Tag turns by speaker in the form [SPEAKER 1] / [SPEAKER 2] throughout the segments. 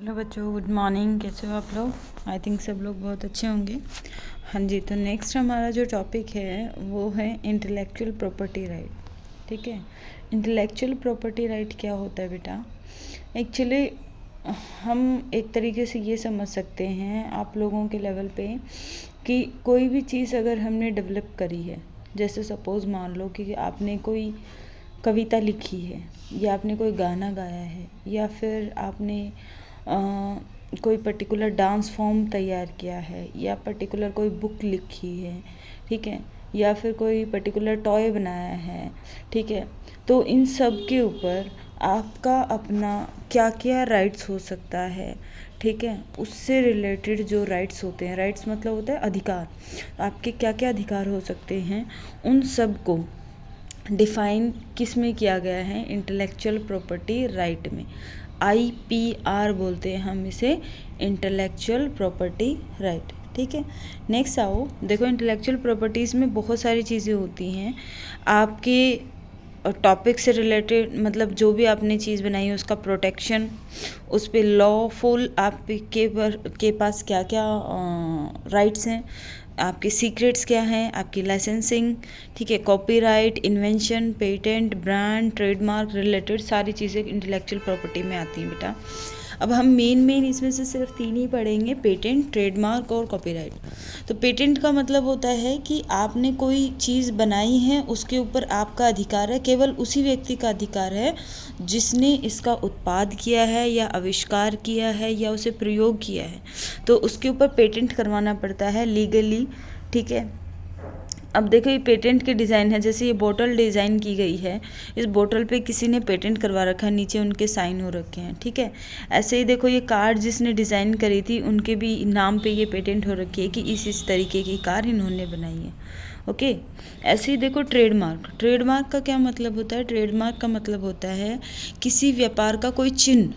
[SPEAKER 1] Hello बच्चों, good morning. कैसे हो आप लोग? आई थिंक सब लोग बहुत अच्छे होंगे। हाँ जी, तो नेक्स्ट हमारा जो टॉपिक है वो है इंटेलेक्चुअल प्रॉपर्टी राइट। ठीक है, इंटेलेक्चुअल प्रॉपर्टी राइट क्या होता है बेटा? एक्चुअली हम एक तरीके से ये समझ सकते हैं आप लोगों के लेवल पे कि कोई भी चीज़ अगर हमने डेवलप करी है, जैसे सपोज़ मान लो कि आपने कोई कविता लिखी है, या आपने कोई गाना गाया है, या फिर आपने कोई पर्टिकुलर डांस फॉर्म तैयार किया है, या पर्टिकुलर कोई बुक लिखी है, ठीक है, या फिर कोई पर्टिकुलर टॉय बनाया है, ठीक है। तो इन सब के ऊपर आपका अपना क्या क्या राइट्स हो सकता है, ठीक है, उससे रिलेटेड जो राइट्स होते हैं, राइट्स मतलब होता है अधिकार, आपके क्या क्या अधिकार हो सकते हैं, उन सब को डिफ़ाइन किस में किया गया है? इंटेलेक्चुअल प्रॉपर्टी राइट में। IPR बोलते हैं हम इसे, इंटेलेक्चुअल प्रॉपर्टी राइट। ठीक है, नेक्स्ट आओ, देखो इंटेलेक्चुअल प्रॉपर्टीज़ में बहुत सारी चीज़ें होती हैं आपके टॉपिक से रिलेटेड, मतलब जो भी आपने चीज़ बनाई है उसका प्रोटेक्शन, उस पर लॉफुल आपके पास क्या क्या राइट्स हैं, आपके सीक्रेट्स क्या हैं, आपकी लाइसेंसिंग, ठीक है, copyright, invention, patent, brand, trademark related सारी चीज़ें इंटेलेक्चुअल प्रॉपर्टी में आती हैं बेटा। अब हम मेन इसमें से सिर्फ 3 ही पढ़ेंगे, पेटेंट, ट्रेडमार्क और कॉपीराइट। तो पेटेंट का मतलब होता है कि आपने कोई चीज़ बनाई है, उसके ऊपर आपका अधिकार है, केवल उसी व्यक्ति का अधिकार है जिसने इसका उत्पाद किया है या आविष्कार किया है या उसे प्रयोग किया है, तो उसके ऊपर पेटेंट करवाना पड़ता है लीगली। ठीक है, अब देखो ये पेटेंट के डिज़ाइन है, जैसे ये बोतल डिज़ाइन की गई है, इस बोतल पे किसी ने पेटेंट करवा रखा है, नीचे उनके साइन हो रखे हैं। ठीक है, ऐसे ही देखो ये कार जिसने डिज़ाइन करी थी, उनके भी नाम पे ये पेटेंट हो रखी है कि इस तरीके की कार इन्होंने बनाई है। ओके, ऐसे ही देखो ट्रेडमार्क। ट्रेडमार्क का क्या मतलब होता है? ट्रेडमार्क का मतलब होता है किसी व्यापार का कोई चिन्ह।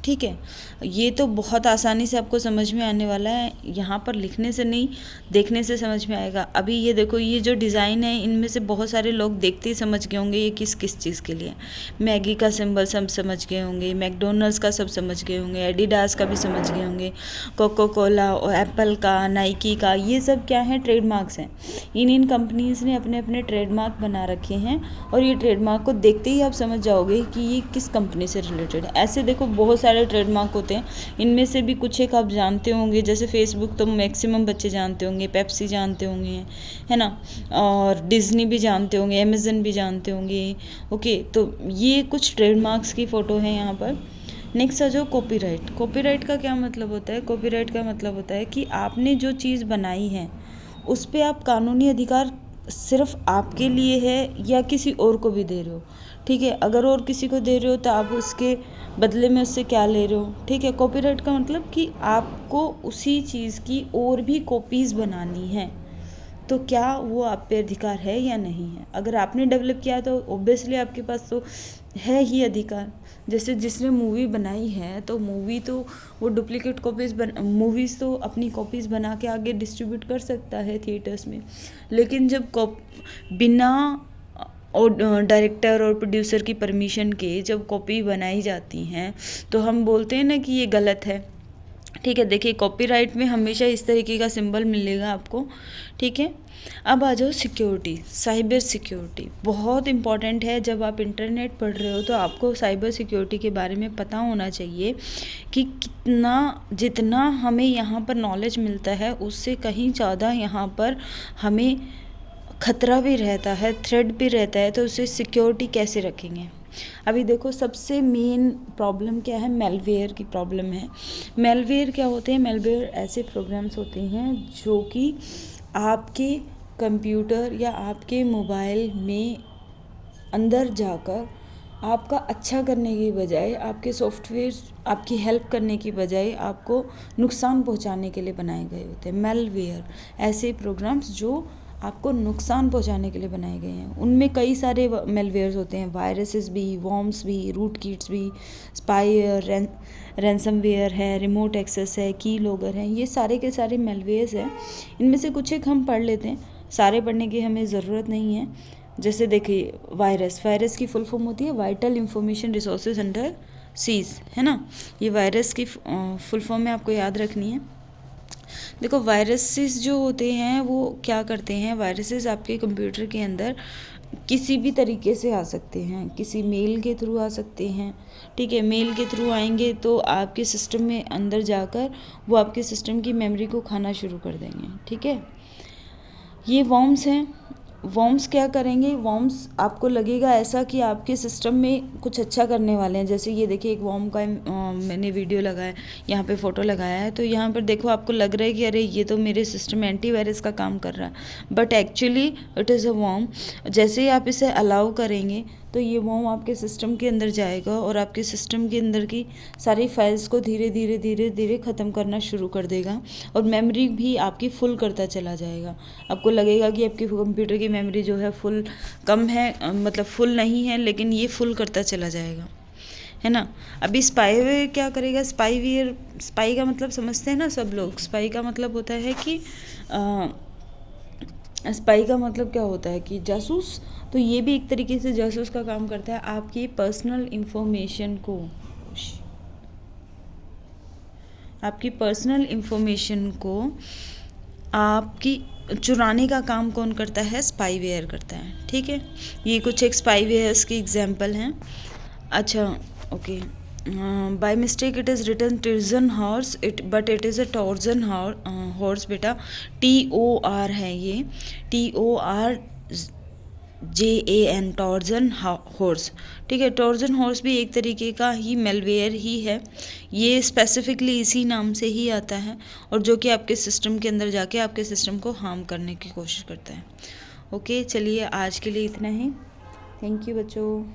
[SPEAKER 1] ठीक है, ये तो बहुत आसानी से आपको समझ में आने वाला है, यहाँ पर लिखने से नहीं, देखने से समझ में आएगा। अभी ये देखो, ये जो डिज़ाइन है, इनमें से बहुत सारे लोग देखते ही समझ गए होंगे ये किस किस चीज़ के लिए। मैगी का सिंबल सब समझ गए होंगे, मैकडोनल्ड्स का सब समझ गए होंगे, एडिडास का भी समझ गए होंगे, कोको कोला और एप्पल का, नाइकी का, ये सब क्या है? ट्रेडमार्क्स हैं। इन कंपनीज़ ने अपने अपने ट्रेडमार्क बना रखे हैं, और ये ट्रेडमार्क को देखते ही आप समझ जाओगे कि ये किस कंपनी से रिलेटेड है। ऐसे देखो बहुत सारे ट्रेडमार्क होते हैं, इनमें से भी कुछ एक आप जानते होंगे, जैसे फेसबुक तो मैक्सिमम बच्चे जानते होंगे, पेप्सी जानते होंगे, है ना, और डिज्नी भी जानते होंगे, अमेज़न भी जानते होंगे। ओके, तो ये कुछ ट्रेडमार्क्स की फ़ोटो है यहाँ पर। नेक्स्ट आ जाओ कॉपीराइट। कॉपीराइट का क्या मतलब होता है? कॉपीराइट का मतलब होता है कि आपने जो चीज़ बनाई है उस पर आप कानूनी अधिकार सिर्फ आपके लिए है या किसी और को भी दे रहे हो। ठीक है, अगर और किसी को दे रहे हो तो आप उसके बदले में उससे क्या ले रहे हो। ठीक है, कॉपीराइट का मतलब कि आपको उसी चीज़ की और भी कॉपीज़ बनानी है, तो क्या वो आप पे अधिकार है या नहीं है? अगर आपने डेवलप किया तो ऑब्वियसली आपके पास तो है ही अधिकार। जैसे जिसने मूवी बनाई है, तो मूवी तो वो डुप्लीकेट मूवीज़ तो अपनी कॉपीज़ बना के आगे डिस्ट्रीब्यूट कर सकता है थिएटर्स में, लेकिन जब बिना और डायरेक्टर और प्रोड्यूसर की परमिशन के जब कॉपी बनाई जाती हैं, तो हम बोलते हैं ना कि ये गलत है। ठीक है, देखिए कॉपीराइट में हमेशा इस तरीके का सिंबल मिलेगा आपको। ठीक है, अब आ जाओ सिक्योरिटी। साइबर सिक्योरिटी बहुत इंपॉर्टेंट है। जब आप इंटरनेट पढ़ रहे हो तो आपको साइबर सिक्योरिटी के बारे में पता होना चाहिए कि जितना हमें यहाँ पर नॉलेज मिलता है उससे कहीं ज़्यादा यहाँ पर हमें खतरा भी रहता है, थ्रेट भी रहता है, तो उसे सिक्योरिटी कैसे रखेंगे? अभी देखो सबसे मेन प्रॉब्लम क्या है? मेलवेयर की प्रॉब्लम है। मेलवेयर क्या होते हैं? मेलवेयर ऐसे प्रोग्राम्स होते हैं जो कि आपके कंप्यूटर या आपके मोबाइल में अंदर जाकर आपका अच्छा करने की बजाय, आपके सॉफ्टवेयर आपकी हेल्प करने की बजाय आपको नुकसान पहुंचाने के लिए बनाए गए होते हैं। मेलवेयर ऐसे प्रोग्राम्स जो आपको नुकसान पहुंचाने के लिए बनाए गए हैं। उनमें कई सारे मेलवेयर्स होते हैं, वायरसेस भी, वॉर्म्स भी, रूट किट्स भी, स्पाईवेयर, रैंसमवेयर है, रिमोट एक्सेस है, की लॉगर है, ये सारे के सारे मेलवेयर्स हैं। इनमें से कुछ एक हम पढ़ लेते हैं, सारे पढ़ने की हमें ज़रूरत नहीं है। जैसे देखिए वायरस की फुल फॉर्म होती है vital information resources under seize, है ना। ये वायरस की फुल फॉर्म में आपको याद रखनी है। देखो वायरसेस जो होते हैं वो क्या करते हैं, वायरसेस आपके कंप्यूटर के अंदर किसी भी तरीके से आ सकते हैं, किसी मेल के थ्रू आ सकते हैं, ठीक है। मेल के थ्रू आएंगे तो आपके सिस्टम में अंदर जाकर वो आपके सिस्टम की मेमोरी को खाना शुरू कर देंगे, ठीक है। ये वॉर्म्स हैं। वॉर्म्स क्या करेंगे, वॉर्म्स आपको लगेगा ऐसा कि आपके सिस्टम में कुछ अच्छा करने वाले हैं। जैसे ये देखिए एक वॉर्म का मैंने वीडियो लगाया, यहाँ पे फ़ोटो लगाया है, तो यहाँ पर देखो आपको लग रहा है कि अरे ये तो मेरे सिस्टम में एंटीवायरस का काम कर रहा है, but actually it is a worm. जैसे ही आप इसे अलाउ करेंगे तो ये वॉर्म आपके सिस्टम के अंदर जाएगा और आपके सिस्टम के अंदर की सारी फाइल्स को धीरे धीरे धीरे धीरे ख़त्म करना शुरू कर देगा और मेमोरी भी आपकी फुल करता चला जाएगा। आपको लगेगा कि आपके कंप्यूटर की मेमोरी जो है फुल कम है, मतलब फुल नहीं है, लेकिन ये फुल करता चला जाएगा, है ना। अभी स्पाईवेयर क्या करेगा, स्पाईवेयर, स्पाई का मतलब समझते हैं ना सब लोग। स्पाई का मतलब होता है कि स्पाई का मतलब क्या होता है कि जासूस। तो ये भी एक तरीके से जासूस का काम करता है, आपकी पर्सनल इंफॉर्मेशन को, आपकी पर्सनल इंफॉर्मेशन को आपकी चुराने का काम कौन करता है, स्पाईवेयर करता है, ठीक है। ये कुछ एक स्पाईवेयर्स की एग्जांपल हैं। अच्छा okay, by mistake it is written Trojan horse, but it is a Torjan horse बेटा, TOR है ये, TORJAN, टॉर्जन हॉर्स, ठीक है। टॉर्जन हॉर्स भी एक तरीके का ही मेलवेयर ही है, ये स्पेसिफिकली इसी नाम से ही आता है और जो कि आपके सिस्टम के अंदर जाके आपके सिस्टम को हार्म करने की कोशिश करता है। ओके चलिए आज के लिए इतना ही, थैंक यू बच्चों।